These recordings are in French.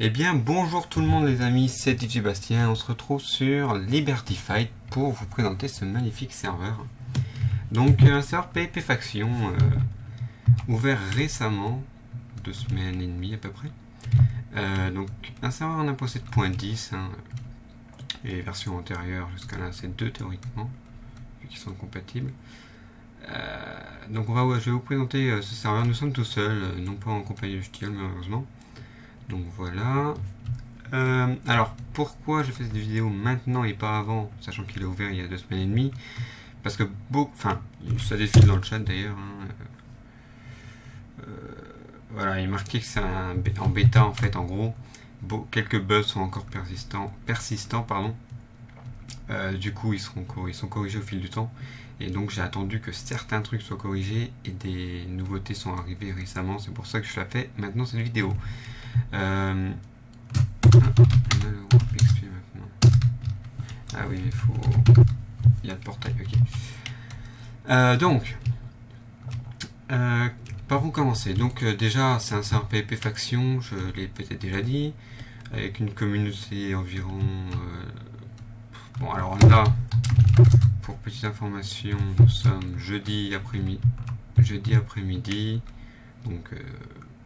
Eh bien, bonjour tout le monde les amis, c'est DJ Bastien, on se retrouve sur Liberty Fight pour vous présenter ce magnifique serveur. Donc un serveur PvP Faction ouvert récemment, 2 semaines et demie à peu près. Donc un serveur en 1.7.10 et version antérieure jusqu'à là c'est 2 théoriquement, vu qu'ils sont compatibles. Donc je vais vous présenter ce serveur, nous sommes tout seuls, non pas en compagnie de Stiel malheureusement. Donc voilà. Alors pourquoi je fais cette vidéo maintenant et pas avant, sachant qu'il est ouvert il y a 2 semaines et demie, parce que ça défile dans le chat d'ailleurs. Voilà, il est marqué que c'est en bêta en fait, en gros. Quelques bugs sont encore persistants, pardon. Du coup, ils sont corrigés au fil du temps. Et donc, j'ai attendu que certains trucs soient corrigés et des nouveautés sont arrivées récemment. C'est pour ça que je la fais maintenant cette vidéo. On a le groupe XP maintenant. Ah oui, il faut. Il y a le portail, ok. Par où commencer? Donc, déjà, c'est un serveur PvP Faction, je l'ai peut-être déjà dit, avec une communauté environ. Bon, alors là, pour petite information, nous sommes jeudi après-midi, donc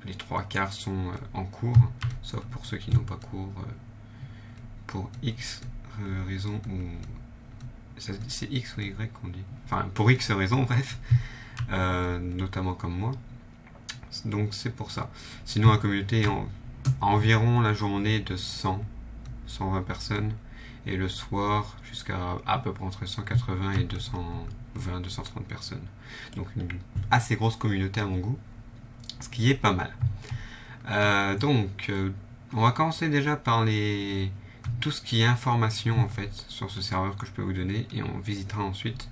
les 3/4 sont en cours, sauf pour ceux qui n'ont pas cours, pour X raison, ou c'est X ou Y qu'on dit, enfin pour X raison, bref, notamment comme moi, donc c'est pour ça. Sinon la communauté est environ la journée de 120 personnes, et le soir jusqu'à à peu près entre 180 et 220-230 personnes. Donc une assez grosse communauté à mon goût, ce qui est pas mal. On va commencer déjà par tout ce qui est information en fait sur ce serveur que je peux vous donner, et on visitera ensuite.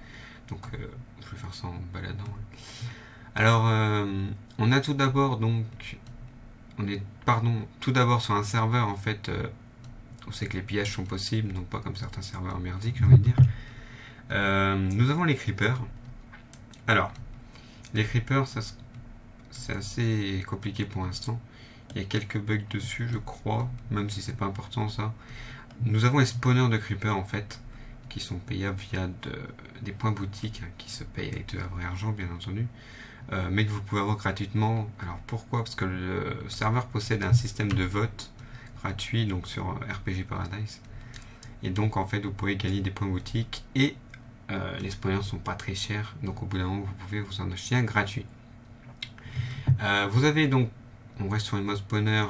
Donc je vais faire ça en baladant. Alors on a tout d'abord tout d'abord sur un serveur en fait. On sait que les pillages sont possibles, donc pas comme certains serveurs merdiques, j'ai envie de dire. Nous avons les creepers. Alors, les creepers, c'est assez compliqué pour l'instant. Il y a quelques bugs dessus, je crois, même si c'est pas important ça. Nous avons les spawners de creepers en fait, qui sont payables via des points boutiques, qui se payent avec de la vraie argent, bien entendu, mais que vous pouvez avoir gratuitement. Alors pourquoi? Parce que le serveur possède un système de vote gratuit, donc sur RPG Paradise, et donc en fait vous pouvez gagner des points boutiques, et les spawners sont pas très chers, donc au bout d'un moment vous pouvez vous en acheter un gratuit. Vous avez donc, on reste sur les mob spawners,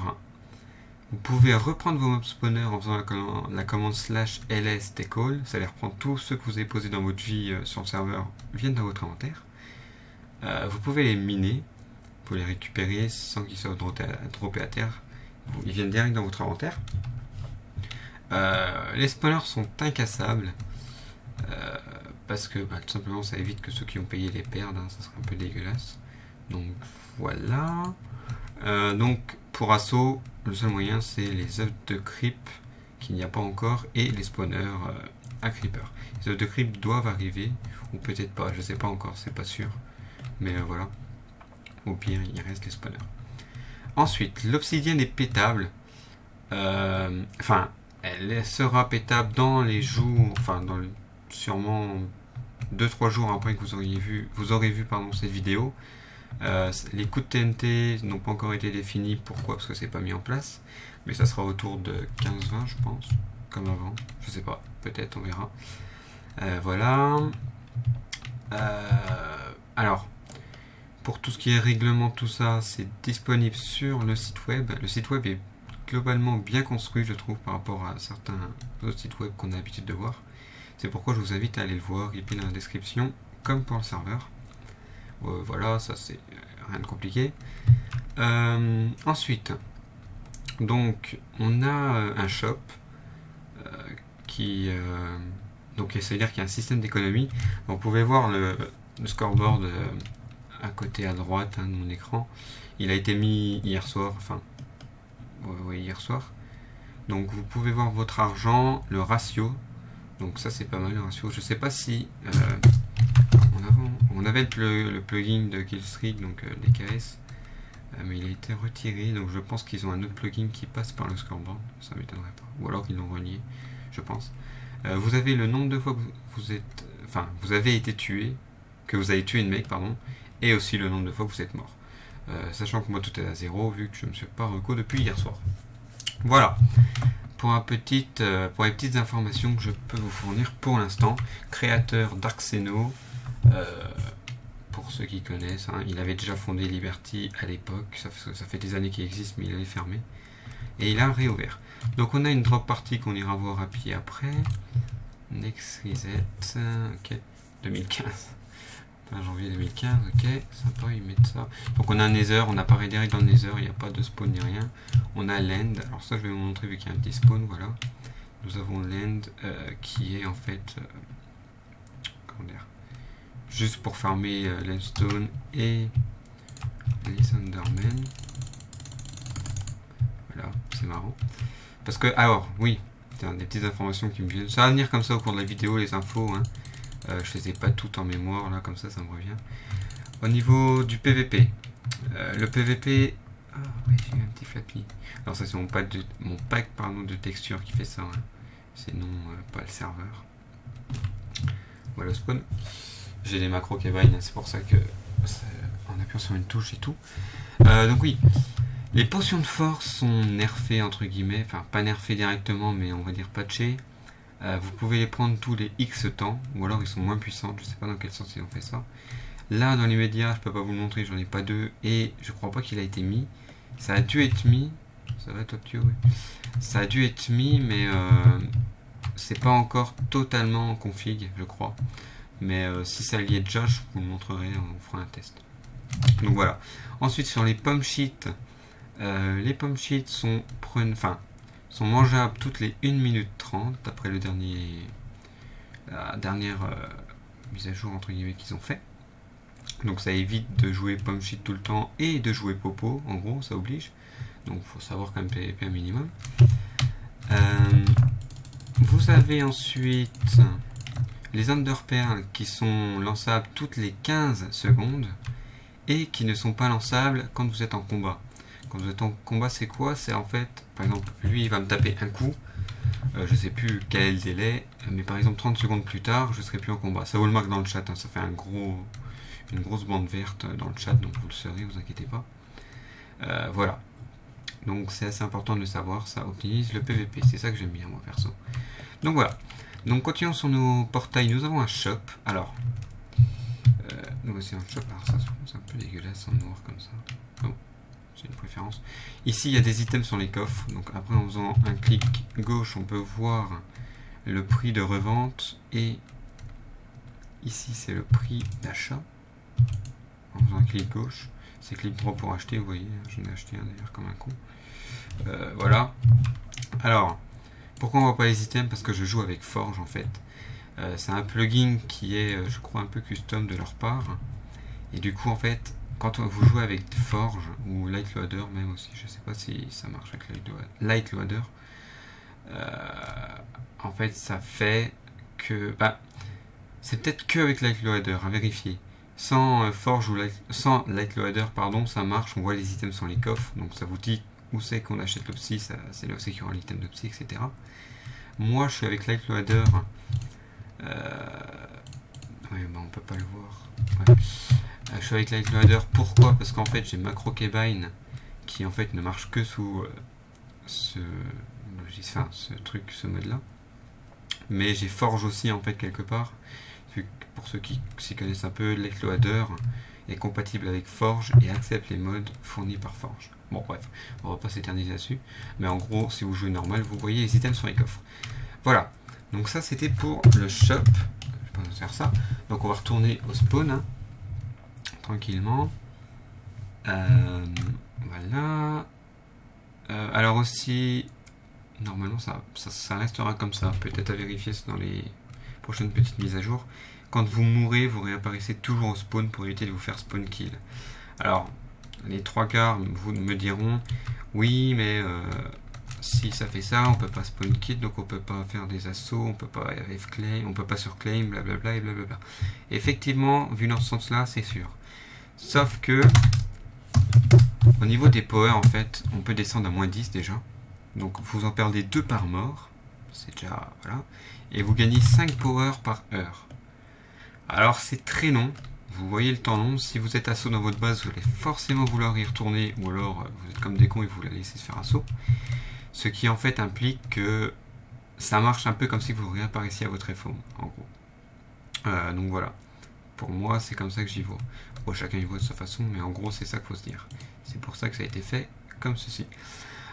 vous pouvez reprendre vos mob spawners en faisant la commande /ls take-all, ça les reprend tous ceux que vous avez posés dans votre vie sur le serveur, viennent dans votre inventaire. Vous pouvez les miner, vous pouvez les récupérer sans qu'ils soient droppés à terre. Ils viennent direct dans votre inventaire. Les spawners sont incassables, parce que tout simplement ça évite que ceux qui ont payé les perdent, ça serait un peu dégueulasse. Donc voilà. Donc pour assaut, le seul moyen c'est les œufs de creep qu'il n'y a pas encore, et les spawners à creeper. Les œufs de creep doivent arriver, ou peut-être pas, je sais pas encore, c'est pas sûr. Mais voilà. Au pire, il reste les spawners. Ensuite, l'obsidienne est pétable. Elle sera pétable dans les jours, sûrement 2-3 jours après que vous aurez vu cette vidéo. Les coups de TNT n'ont pas encore été définis. Pourquoi? Parce que c'est pas mis en place. Mais ça sera autour de 15-20, je pense, comme avant. Je sais pas, peut-être, on verra. Voilà. Alors. Pour tout ce qui est règlement, tout ça, c'est disponible sur le site web. Le site web est globalement bien construit, je trouve, par rapport à certains autres sites web qu'on a l'habitude de voir. C'est pourquoi je vous invite à aller le voir, il est dans la description, comme pour le serveur. Voilà, ça c'est rien de compliqué. Ensuite, donc, on a un shop donc ça veut dire qu'il y a un système d'économie. Vous pouvez voir le scoreboard à côté à droite de mon écran. Il a été mis hier soir, hier soir. Donc vous pouvez voir votre argent, le ratio. Donc ça c'est pas mal, le ratio. Je sais pas si on avait le plugin de Killstreak, donc DKS. Mais il a été retiré, donc je pense qu'ils ont un autre plugin qui passe par le scoreboard, ça m'étonnerait pas. Ou alors qu'ils l'ont relié, je pense. Vous avez le nombre de fois que vous avez été tué, que vous avez tué une mec, pardon, et aussi le nombre de fois que vous êtes mort. Sachant que moi tout est à 0 vu que je ne me suis pas reco depuis hier soir. Voilà. Pour les petites informations que je peux vous fournir pour l'instant, créateur d'Arxeno, pour ceux qui connaissent, hein, il avait déjà fondé Liberty à l'époque, ça fait des années qu'il existe mais il avait fermé, et il a réouvert. Donc on a une drop party qu'on ira voir à pied après, Next Reset, ok, 2015, fin janvier 2015, ok, sympa, ils mettent ça. Donc on a un Nether, on apparaît direct dans le Nether, il n'y a pas de spawn ni rien. On a Land, alors ça je vais vous montrer vu qu'il y a un petit spawn, voilà. Nous avons Land qui est en fait, comment dire, juste pour farmer Landstone et les Endermen. Voilà, c'est marrant. Parce que, alors, oui, des petites informations qui me viennent. Ça va venir comme ça au cours de la vidéo, les infos, hein. Je les ai pas toutes en mémoire, là, comme ça me revient. Au niveau du PVP, le PVP... Ah oui, j'ai eu un petit flappy. Alors ça, c'est mon pack de texture qui fait ça, hein. C'est non, pas le serveur. Voilà le spawn. J'ai des macros Kevine, c'est pour ça que, en appuyant sur une touche et tout. Donc oui, les potions de force sont nerfées, entre guillemets. Enfin, pas nerfées directement, mais on va dire patchées. Vous pouvez les prendre tous les X temps, ou alors ils sont moins puissants, je sais pas dans quel sens ils ont fait ça. Là, dans les médias, je peux pas vous le montrer, j'en ai pas deux, et je crois pas qu'il a été mis. Ça a dû être mis, ça va Tokyo, oui. Ça a dû être mis, mais c'est pas encore totalement en config, je crois. Mais si ça y est déjà, je vous le montrerai, on fera un test. Donc voilà. Ensuite, sur les pommes sheets, les pommes sheets sont mangeables toutes les 1 minute 30, d'après la dernière mise à jour entre guillemets qu'ils ont fait. Donc ça évite de jouer pomme sheet tout le temps et de jouer popo, en gros, ça oblige. Donc il faut savoir quand même PVP un minimum. Vous avez ensuite les underpearls qui sont lançables toutes les 15 secondes et qui ne sont pas lançables quand vous êtes en combat. Quand vous êtes en combat, c'est quoi? C'est en fait, par exemple, lui il va me taper un coup, je sais plus quel est le délai, mais par exemple 30 secondes plus tard, je serai plus en combat. Ça vous le marque dans le chat, hein, ça fait une grosse bande verte dans le chat, donc vous le saurez, vous inquiétez pas. Voilà. Donc c'est assez important de le savoir, ça optimise le PVP, c'est ça que j'aime bien moi perso. Donc voilà. Donc continuons sur nos portails, nous avons un shop. Alors, nous voici un shop, alors ça c'est un peu dégueulasse en noir comme ça. Bon, c'est une préférence. Ici il y a des items sur les coffres, donc après en faisant un clic gauche on peut voir le prix de revente et ici c'est le prix d'achat. En faisant un clic gauche, c'est clic droit pour acheter, vous voyez, j'en ai acheté un d'ailleurs comme un con. Voilà. Alors, pourquoi on voit pas les items? Parce que je joue avec Forge en fait. C'est un plugin qui est, je crois, un peu custom de leur part. Et du coup, en fait, quand vous jouez avec Forge ou Lightloader même aussi, je sais pas si ça marche avec Lightloader, en fait, ça fait que... Bah, c'est peut-être que avec Lightloader, à vérifier. Sans Forge ou sans Lightloader, pardon, ça marche, on voit les items sur les coffres, donc ça vous dit où c'est qu'on achète le psy, c'est là où c'est qu'il y aura l'item de psy, etc. Moi, je suis avec Lightloader. Oui, bah on peut pas le voir. Ouais. Je suis avec Lightloader, pourquoi? Parce qu'en fait, j'ai Macro Keybine qui en fait ne marche que sous ce mode-là. Mais j'ai Forge aussi en fait quelque part. Pour ceux qui s'y connaissent un peu, Lightloader est compatible avec Forge et accepte les modes fournis par Forge. Bon bref, on va pas s'éterniser là-dessus. Mais en gros, si vous jouez normal, vous voyez les items sur les coffres. Voilà, donc ça c'était pour le shop. Je vais pas faire ça. Donc on va retourner au spawn, hein, tranquillement. Voilà. Alors aussi, normalement ça restera comme ça. Peut-être à vérifier dans les prochaines petites mises à jour. Quand vous mourrez, vous réapparaissez toujours au spawn pour éviter de vous faire spawn kill. Alors, les trois quarts vous me diront, oui, mais si ça fait ça, on peut pas spawn kill, donc on peut pas faire des assauts, on peut pas RF claim, on peut pas surclaim, blablabla et blablabla. Effectivement, vu dans ce sens-là, c'est sûr. Sauf que Au niveau des powers, en fait, on peut descendre à -10 déjà. Donc vous en perdez 2 par mort. C'est déjà... Voilà. Et vous gagnez 5 powers par heure. Alors c'est très long. Vous voyez le temps long. Si vous êtes assaut dans votre base, vous allez forcément vouloir y retourner. Ou alors vous êtes comme des cons et vous la laissez se faire assaut. Ce qui en fait implique que ça marche un peu comme si vous réapparaissiez à votre FO, en gros. Donc voilà. Pour moi, c'est comme ça que j'y vois. Bon, chacun y voit de sa façon, mais en gros, c'est ça qu'il faut se dire. C'est pour ça que ça a été fait comme ceci.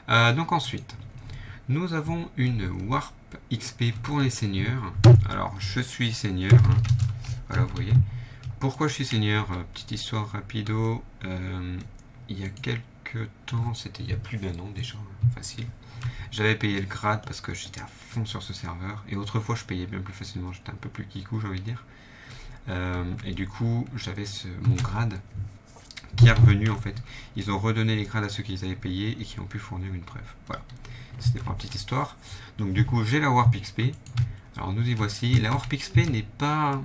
Donc ensuite, nous avons une Warp XP pour les seigneurs. Alors, je suis seigneur. Hein. Voilà, vous voyez. Pourquoi je suis seigneur? Petite histoire rapido. Il y a quelques temps, c'était il y a plus d'1 an déjà, facile. J'avais payé le grade parce que j'étais à fond sur ce serveur. Et autrefois, je payais bien plus facilement. J'étais un peu plus kikou, j'ai envie de dire. Et du coup, j'avais mon grade qui est revenu en fait. Ils ont redonné les grades à ceux qui les avaient payés et qui ont pu fournir une preuve. Voilà. C'était pour la petite histoire. Donc du coup, j'ai la Warp XP. Alors nous y voici. La Warp XP n'est pas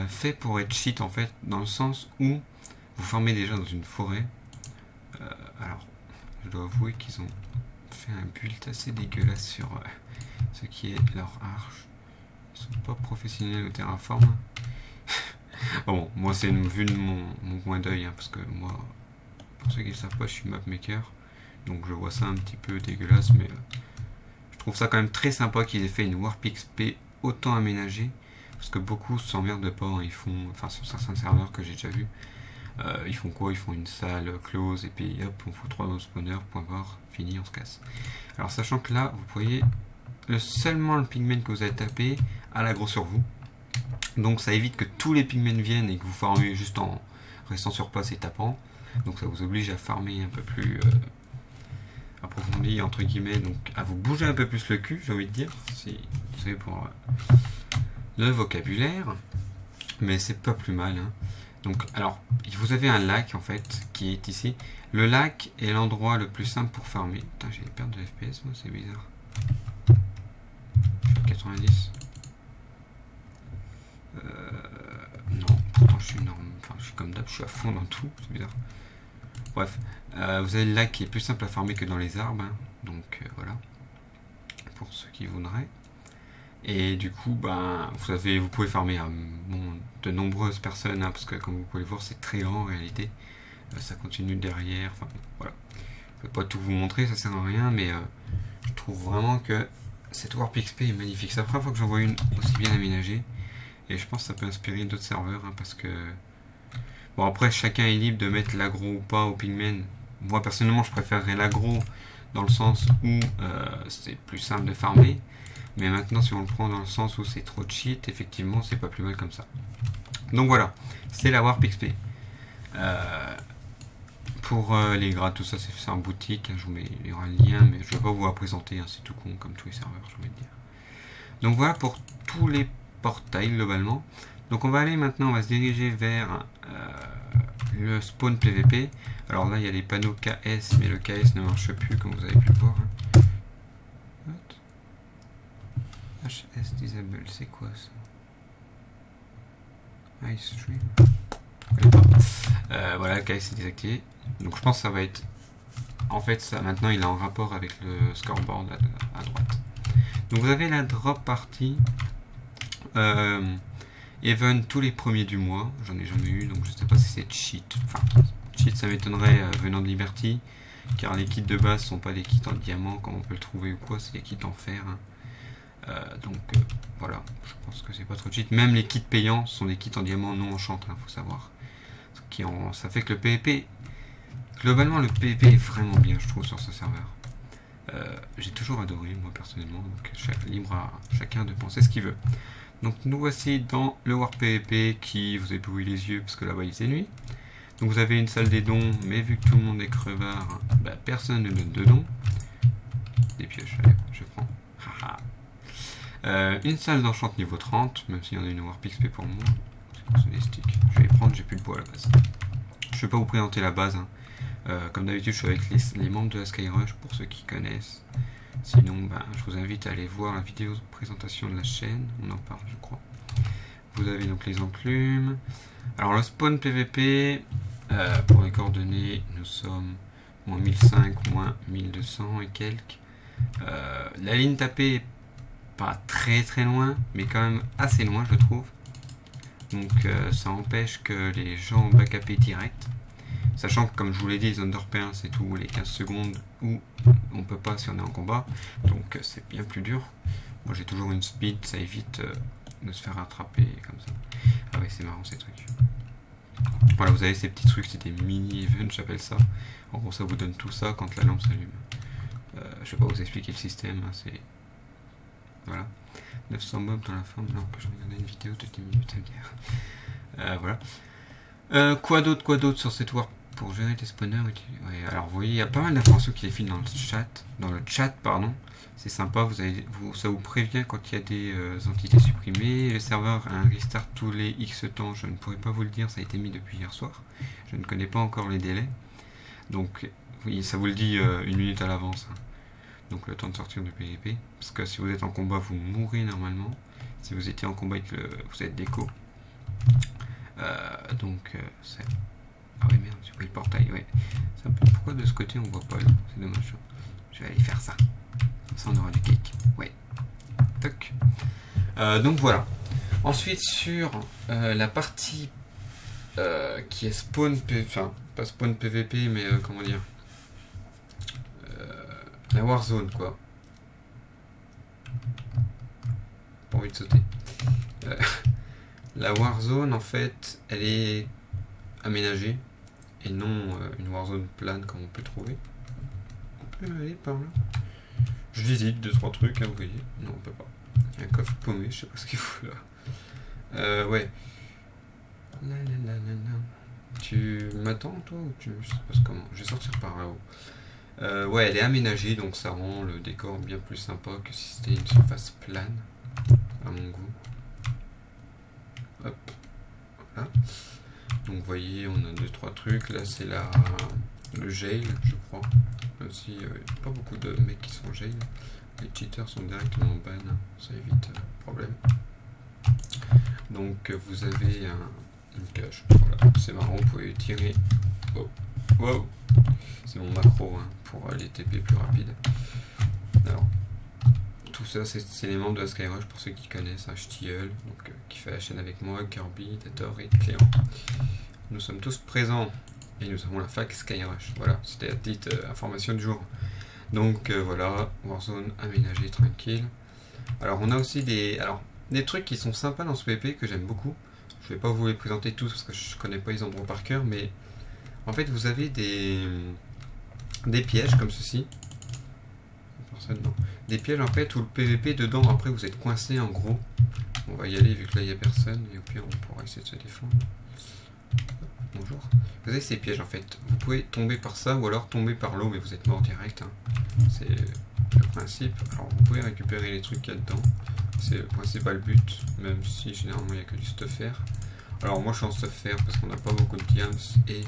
fait pour être cheat en fait, dans le sens où vous formez déjà dans une forêt. Alors, je dois avouer qu'ils ont fait un build assez dégueulasse sur ce qui est leur arche. Ils sont pas professionnels au Terraform. Bon, moi c'est une vue de mon coin d'œil, hein, parce que moi, pour ceux qui ne savent pas, je suis mapmaker. Donc je vois ça un petit peu dégueulasse, mais je trouve ça quand même très sympa qu'ils aient fait une Warp XP autant aménagée. Parce que beaucoup s'emmerdent pas, hein, ils font, enfin sur certains serveurs que j'ai déjà vu, ils font quoi? Ils font une salle close et puis hop, on fout 3 spawners, point barre, fini, on se casse. Alors sachant que là, vous voyez, seulement le pigment que vous avez tapé a l'aggro sur vous. Donc ça évite que tous les pigments viennent et que vous farmez juste en restant sur place et tapant. Donc ça vous oblige à farmer un peu plus approfondi, entre guillemets, donc à vous bouger un peu plus le cul, j'ai envie de dire, si vous savez, pour le vocabulaire. Mais c'est pas plus mal, hein. Donc, alors, vous avez un lac en fait qui est ici. Le lac est l'endroit le plus simple pour farmer. Putain, j'ai des pertes de FPS, moi, c'est bizarre. Je suis à 90. Non, pourtant je suis énorme. Enfin, je suis comme d'hab, je suis à fond dans tout, c'est bizarre. Bref, vous avez le lac qui est plus simple à farmer que dans les arbres, hein. Donc voilà, pour ceux qui voudraient. Et du coup, ben, vous pouvez farmer de nombreuses personnes, hein, parce que comme vous pouvez le voir, c'est très grand en réalité. Ça continue derrière, enfin voilà. Je ne vais pas tout vous montrer, ça sert à rien, mais je trouve vraiment que cette Warp XP est magnifique. C'est la première fois que j'en vois une aussi bien aménagée. Et je pense que ça peut inspirer d'autres serveurs, hein, parce que... Bon, après, chacun est libre de mettre l'aggro ou pas au pigmen. Moi, personnellement, je préférerais l'aggro dans le sens où c'est plus simple de farmer. Mais maintenant, si on le prend dans le sens où c'est trop cheat, effectivement, c'est pas plus mal comme ça. Donc voilà, c'est la Warp XP. Pour les grades, tout ça, c'est en boutique. Je vous mets, il y aura un lien, mais je ne vais pas vous la présenter, hein, c'est tout con comme tous les serveurs, je vais dire. Donc voilà pour tous les portail globalement. Donc on va aller maintenant, on va se diriger vers le spawn PVP. Alors là il y a les panneaux KS, mais le KS ne marche plus comme vous avez pu le voir, hein. HS disable, c'est quoi ça? Ice stream. Voilà, le KS est désactivé. Donc je pense que ça va être, en fait ça maintenant il est en rapport avec le scoreboard à droite. Donc vous avez la drop party event tous les premiers du mois. J'en ai jamais eu, donc je sais pas si c'est cheat. Enfin, cheat ça m'étonnerait venant de Liberty, car les kits de base sont pas des kits en diamant comme on peut le trouver ou quoi, c'est des kits en fer, hein. Donc voilà, je pense que c'est pas trop cheat. Même les kits payants sont des kits en diamant non enchant, hein, faut savoir. Ça fait que le PvP, globalement le PvP est vraiment bien, je trouve, sur ce serveur. J'ai toujours adoré, moi personnellement, donc libre à chacun de penser ce qu'il veut. Donc nous voici dans le Warp PvP qui, vous avez pu ouvrir les yeux parce que là-bas il fait nuit. Donc vous avez une salle des dons, mais vu que tout le monde est crevard, bah, personne ne donne de dons. Des pioches, allez, je prends. Une salle d'enchant niveau 30, même s'il y en a une Warp XP pour moi. C'est quoi ce des sticks? Je vais les prendre, j'ai plus de bois à la base. Je ne vais pas vous présenter la base, hein. Comme d'habitude, je suis avec les membres de la Skyrush pour ceux qui connaissent. Sinon, ben, je vous invite à aller voir la vidéo de présentation de la chaîne. On en parle, je crois. Vous avez donc les enclumes. Alors, le spawn PVP, Pour les coordonnées, nous sommes moins 1005, moins 1200 et quelques. La ligne tapée est pas très très loin, mais quand même assez loin, je trouve. Donc ça empêche que les gens backupé direct. Sachant que, comme je vous l'ai dit, les underpairs, c'est tous les 15 secondes où on peut pas si on est en combat. Donc c'est bien plus dur. Moi j'ai toujours une speed, ça évite de se faire rattraper comme ça. Ah ouais, c'est marrant ces trucs. Voilà, vous avez ces petits trucs, c'est des mini-events, j'appelle ça. En gros, ça vous donne tout ça quand la lampe s'allume. Je vais pas vous expliquer le système, hein, c'est... Voilà. 900 mobs dans la forme, alors que je regardais une vidéo de 10 minutes à dire. Voilà. Quoi d'autre sur cette warp pour gérer les spawners? Ouais, alors vous voyez, il y a pas mal d'informations qui défilent dans le chat, pardon. C'est sympa, ça vous prévient quand il y a des entités supprimées. Le serveur a un restart tous les X temps, je ne pourrais pas vous le dire, ça a été mis depuis hier soir. Je ne connais pas encore les délais. Donc, oui, ça vous le dit 1 minute à l'avance. Hein. Donc le temps de sortir du PvP. Parce que si vous êtes en combat, vous mourrez normalement. Si vous étiez en combat et que vous êtes déco. C'est... Ah ouais, merde, j'ai pris le portail, ouais. Pourquoi de ce côté on voit pas l'eau? C'est dommage. Je vais aller faire ça. Comme ça on aura du cake. Ouais. Toc. Donc voilà. Ensuite sur la partie qui est spawn PvP, enfin pas spawn PvP mais comment dire, la Warzone quoi. Pas envie de sauter. La Warzone en fait elle est aménagée et non une Warzone plane comme on peut trouver. On peut aller par là. Je visite 2-3 trucs, hein, vous voyez. Non on peut pas. Il y a un coffre paumé, je sais pas ce qu'il faut là. Ouais. Tu m'attends toi ou tu... Je sais pas comment. Je vais sortir par là-haut. Ouais, elle est aménagée donc ça rend le décor bien plus sympa que si c'était une surface plane à mon goût. Hop. Voilà. Donc vous voyez, on a 2-3 trucs. Là c'est le jail, je crois. Même si pas beaucoup de mecs qui sont jail. Les cheaters sont directement ban, ça évite problème. Donc vous avez une cage. Voilà, c'est marrant, vous pouvez tirer. Oh. Wow. C'est mon macro hein, pour les TP plus rapides. Alors, tout ça, c'est les membres de la Skyrush pour ceux qui connaissent, Htl, donc qui fait la chaîne avec moi, Kirby, Tator et Clément. Nous sommes tous présents et nous avons la fac Skyrush. Voilà, c'était la petite information du jour. Donc voilà, Warzone aménagé tranquille. Alors on a aussi des trucs qui sont sympas dans ce PvP que j'aime beaucoup. Je vais pas vous les présenter tous parce que je connais pas les endroits par cœur, mais en fait vous avez des pièges comme ceci. Personne, non. Des pièges en fait où le PvP dedans, après vous êtes coincé en gros. On va y aller vu que là il n'y a personne et au pire on pourra essayer de se défendre. Bonjour. Vous avez ces pièges en fait. Vous pouvez tomber par ça ou alors tomber par l'eau mais vous êtes mort direct. Hein. C'est le principe. Alors vous pouvez récupérer les trucs qu'il y a dedans. C'est le principal but, même si généralement il n'y a que du stuffer. Alors moi je suis en stuffer parce qu'on n'a pas beaucoup de diams et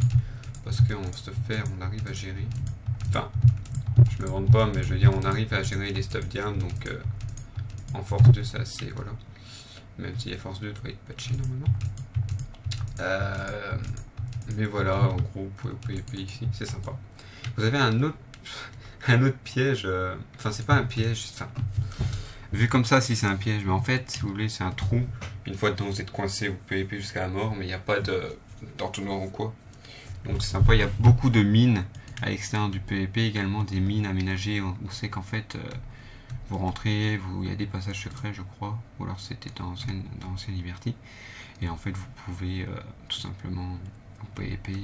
parce qu'en stuffer on arrive à gérer. Enfin, je me vante pas mais je veux dire on arrive à gérer les stuff diams donc en force 2 c'est assez voilà. Même si la force 2 doit être patché normalement. Mais voilà, en gros vous pouvez PvP ici, c'est sympa. Vous avez un autre piège, enfin c'est pas un piège, enfin, vu comme ça si c'est un piège, mais en fait si vous voulez c'est un trou, une fois dedans vous êtes coincé, vous PvP jusqu'à la mort, mais il n'y a pas d'entonnoir ou quoi. Donc c'est sympa, il y a beaucoup de mines à l'extérieur du PvP, également des mines aménagées où c'est qu'en fait vous rentrez, il y a des passages secrets je crois, ou alors c'était dans Ancien Liberty, et en fait vous pouvez tout simplement PvP.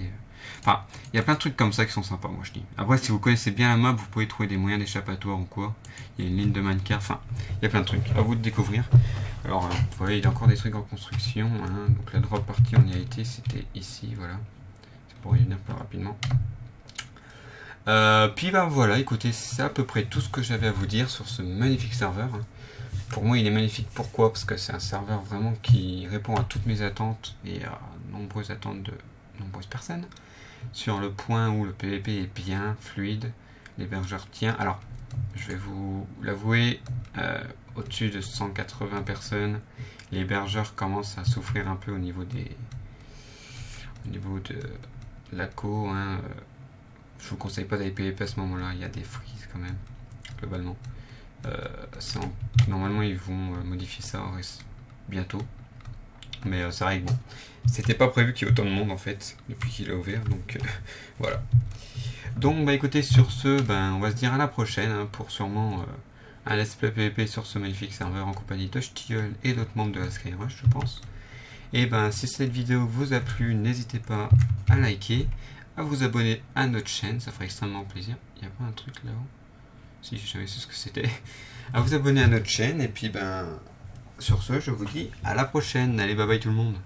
Enfin, il y a plein de trucs comme ça qui sont sympas, moi je dis. Après, si vous connaissez bien la map, vous pouvez trouver des moyens d'échappatoire ou quoi. Il y a une ligne de minecart, enfin, il y a plein de trucs à vous de découvrir. Alors, vous voyez, il y a encore des trucs en construction. Hein. Donc, la drop partie, on y a été, c'était ici, voilà. C'est pour y venir plus rapidement. Puis, bah voilà, écoutez, c'est à peu près tout ce que j'avais à vous dire sur ce magnifique serveur. Hein. Pour moi, il est magnifique. Pourquoi? Parce que c'est un serveur vraiment qui répond à toutes mes attentes et à nombreuses attentes de nombreuses personnes. Sur le point où le PvP est bien fluide, l'hébergeur tient. Alors, je vais vous l'avouer, au-dessus de 180 personnes, l'hébergeur commence à souffrir un peu au niveau de la co, hein, je vous conseille pas d'aller PVP à ce moment-là, il y a des freezes quand même, globalement. Normalement ils vont modifier ça bientôt, mais c'est vrai que bon, c'était pas prévu qu'il y ait autant de monde en fait depuis qu'il a ouvert, donc voilà. Donc bah écoutez, sur ce, on va se dire à la prochaine, hein, pour sûrement un let's play PVP sur ce magnifique serveur en compagnie de Tilleul et d'autres membres de la Skyrush, je pense. Et si cette vidéo vous a plu, n'hésitez pas à liker, à vous abonner à notre chaîne, ça ferait extrêmement plaisir. Il n'y a pas un truc là-haut? Si, j'ai jamais su ce que c'était. À vous abonner à notre chaîne, et puis sur ce, je vous dis à la prochaine. Allez, bye bye tout le monde.